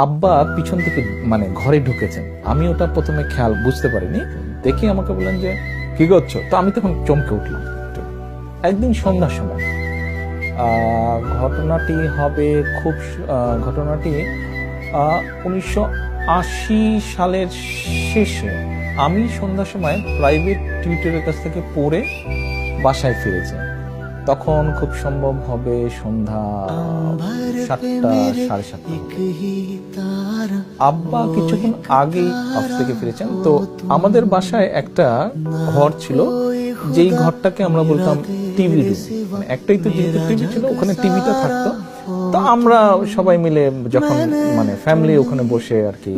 আব্বা পিছন থেকে ঘরে ঢুকেছেন। আমি ওটা প্রথমে খেয়াল বুঝতে পারিনি। দেখি আমাকে বললেন যে কি করছো, তো আমি তখন চমকে উঠলাম। একদিন সন্ধ্যার সময় ঘটনাটি 1980 সালের শেষে। আমি সন্ধ্যার সময় প্রাইভেট টিউটরের কাছ থেকে পড়ে বাসায় ফিরেছি। তখন খুব সম্ভব হবে সন্ধ্যা 7টা, 7:30। আব্বা কিছুক্ষণ আগেই অফিস থেকে ফিরেছেন। তো আমাদের বাসায় একটা ঘর ছিল, যেই ঘরটাকে আমরা বলতাম টিভি রুম। একটাই তো যেহেতু টিভি ছিল, ওখানে টিভিটা থাকতো। তো আমরা সবাই মিলে যখন ফ্যামিলি ওখানে বসে আর কি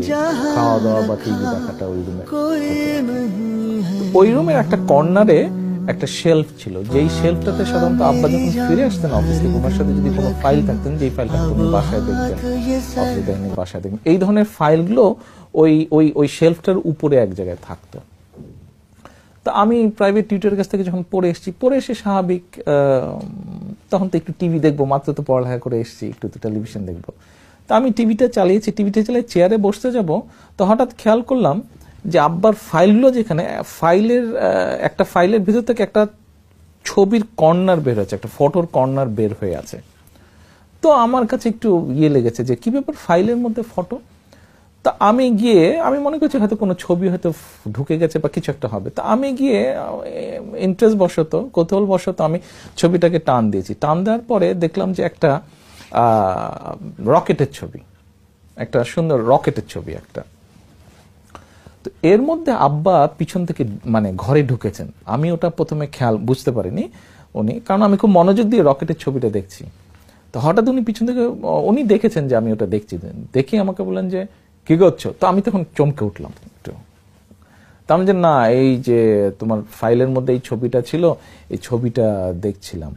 খাওয়া দাওয়া বা টিভি দেখাটা ওই রুমের একটা কর্নারে একটা শেলফ ছিল। যেই শেলফটাতে সাধারণত আব্বা যখন ফিরে আসতেন অফিস থেকে, ওনার সাথে যদি কোনো ফাইল থাকতেন, যেই ফাইলটা উনি বাসায় দেখতেন, অফিসে দেখেন বাসায় দেখবেন, এই ধরনের ফাইলগুলো ওই শেলফটার উপরে এক জায়গায় থাকতো। তো আমি প্রাইভেট টিউটরের কাছ থেকে যখন পড়ে এসে স্বাভাবিক, তখন তো একটু টিভি দেখবো, মাত্র তো পড়ালেখা করে এসেছি, একটু তো টেলিভিশন দেখবো। তো আমি টিভিটা চালিয়ে চেয়ারে বসতে যাব, তো হঠাৎ খেয়াল করলাম যে আব্বার ফাইলগুলো যেখানে, একটা ফাইলের ভিতর থেকে একটা ছবির কর্নার বের হয়েছে, একটা ফটোর কর্নার বের হয়ে আছে। তো আমার কাছে একটু লেগেছে যে কি ব্যাপার, ফাইলের মধ্যে ফটো। তা আমি মনে করছি হয়তো কোনো ছবি হয়তো ঢুকে গেছে বা কিছু একটা হবে। তা আমি গিয়ে ইন্টারেস্ট বশত, কৌতূহল বশত আমি ছবিটাকে টান দিয়েছি। টান দেওয়ার পরে দেখলাম যে একটা রকেটের ছবি, একটা সুন্দর রকেটের ছবি একটা। তো এর মধ্যে আব্বা পিছন থেকে ঘরে ঢুকেছেন। আমি ওটা প্রথমে খেয়াল বুঝতে পারিনি কারণ আমি খুব মনোযোগ দিয়ে রকেটের ছবিটা দেখছি। তো হঠাৎ উনি পিছন থেকে উনি দেখেছেন যে আমি ওটা দেখছি। দেখি আমাকে বললেন যে কি করছো, তো আমি তখন চমকে উঠলাম একটু। তার যে না, এই যে তোমার ফাইলের মধ্যে এই ছবিটা ছিল, এই ছবিটা দেখছিলাম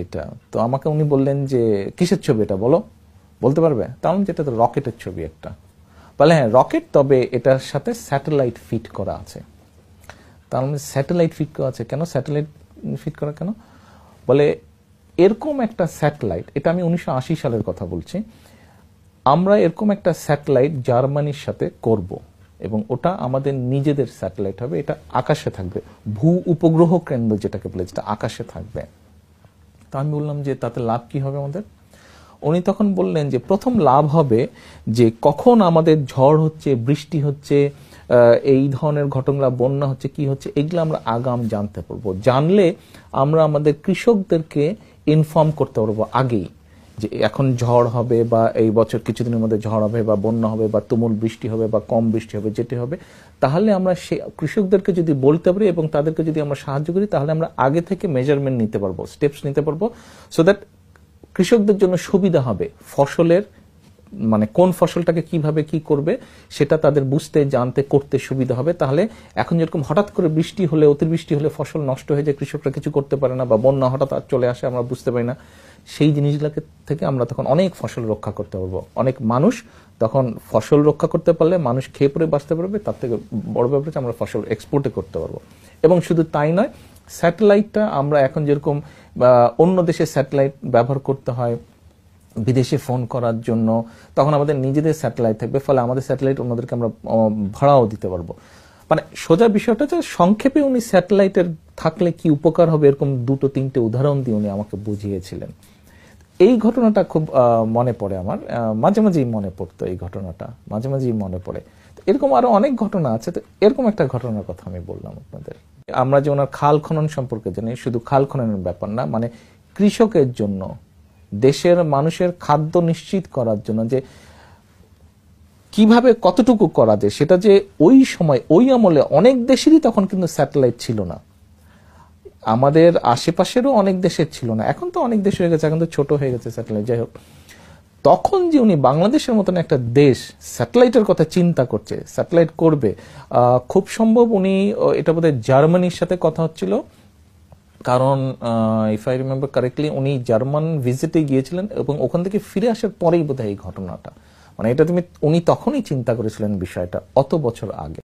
এটা। তো আমাকে উনি বললেন যে কিসের ছবি এটা বলতে পারবে? তাহলে যেটা তো রকেটের ছবি একটা। বলে হ্যাঁ রকেট, তবে এটার সাথে স্যাটেলাইট ফিট করা আছে। তাহলে স্যাটেলাইট ফিট করা আছে কেন? স্যাটেলাইট ফিট করা কেন? বলে এরকম একটা স্যাটেলাইট, এটা আমি 1980 সালের কথা বলছি, আমরা এরকম একটা স্যাটেলাইট জার্মানির সাথে করব এবং ওটা আমাদের নিজেদের স্যাটেলাইট হবে। এটা আকাশে থাকবে, ভূ উপগ্রহ কেন্দ্র যেটাকে বলে, যেটা আকাশে থাকবে। তো আমি বললাম যে তাতে লাভ কি হবে আমাদের? উনি তখন বললেন যে প্রথম লাভ হবে যে কখন আমাদের ঝড় হচ্ছে, বৃষ্টি হচ্ছে, এই ধরনের ঘটনা, বন্যা হচ্ছে, কি হচ্ছে, এগুলো আমরা আগাম জানতে পারবো। জানলে আমরা আমাদের কৃষকদেরকে ইনফর্ম করতে পারবো আগেই যে এখন ঝড় হবে, বা এই বছর কিছুদিনের মধ্যে ঝড় হবে, বা বন্যা হবে, বা তুমুল বৃষ্টি হবে, বা কম বৃষ্টি হবে, যেটি হবে। তাহলে আমরা সে কৃষকদেরকে যদি বলতে পারি এবং তাদেরকে যদি আমরা সাহায্য করি, তাহলে আমরা আগে থেকে মেজারমেন্ট নিতে পারবো, স্টেপস নিতে পারবো, সো দ্যাট কৃষকদের জন্য সুবিধা হবে। ফসলের কোন ফসলটাকে কিভাবে কি করবে সেটা তাদের বুঝতে, জানতে, করতে সুবিধা হবে। তাহলে এখন যেরকম হঠাৎ করে বৃষ্টি হলে, অতিবৃষ্টি হলে ফসল নষ্ট হয়ে যায়, কৃষকরা কিছু করতে পারে না, বা বন্যা হঠাৎ চলে আসে, আমরা বুঝতে পারি না, সেই জিনিসগুলোকে থেকে আমরা তখন অনেক ফসল রক্ষা করতে পারবো। অনেক মানুষ তখন ফসল রক্ষা করতে পারলে মানুষ খেয়ে পরে বাঁচতে পারবে। তার থেকে বড় ব্যাপার হচ্ছে আমরা ফসল এক্সপোর্টে করতে পারবো। এবং শুধু তাই নয়, স্যাটেলাইটটা আমরা এখন যেরকম অন্য দেশে স্যাটেলাইট ব্যবহার করতে হয় বিদেশে ফোন করার জন্য, তখন আমাদের নিজেদের স্যাটেলাইট থাকবে। ফলে আমাদের স্যাটেলাইট অন্যদেরকে আমরা ভাড়াও দিতে পারবো। সোজা বিষয়টা হচ্ছে, সংক্ষেপে উনি স্যাটেলাইটের থাকলে কি উপকার হবে এরকম 2-3টে উদাহরণ দিয়ে উনি আমাকে বুঝিয়েছিলেন। এই ঘটনাটা খুব মনে পড়ে আমার, মাঝে মাঝেই মনে পড়তো এই ঘটনাটা, মাঝে মাঝেই মনে পড়ে। এরকম আরো অনেক ঘটনা আছে। তো এরকম একটা ঘটনার কথা আমি বললাম আপনাদের। আমরা যে ওনার খাল খনন সম্পর্কে জানি, শুধু খাল খননের ব্যাপার না, কৃষকের জন্য, দেশের মানুষের খাদ্য নিশ্চিত করার জন্য যে কিভাবে কতটুকু করা যায়, সেটা যে ওই সময়, ওই আমলে অনেক দেশেরই তখন কিন্তু স্যাটেলাইট ছিল না। আমাদের আশেপাশেরও অনেক দেশের ছিল না। এখন তো অনেক দেশ হয়ে গেছে, এখন তো ছোট হয়ে গেছে স্যাটেলাইট। যাই হোক, তখন যে উনি বাংলাদেশের মতন একটা দেশ স্যাটেলাইটের কথা চিন্তা করছে, স্যাটেলাইট করবে, খুব সম্ভব উনি এটা বোধহয় জার্মানির সাথে কথা হচ্ছিল। কারণ ইফ আই রিমেম্বার কারেক্টলি, উনি জার্মান ভিজিটে গিয়েছিলেন এবং ওখান থেকে ফিরে আসার পরেই বোধহয় এই ঘটনাটা, এটা উনি তখনই চিন্তা করেছিলেন বিষয়টা, অত বছর আগে।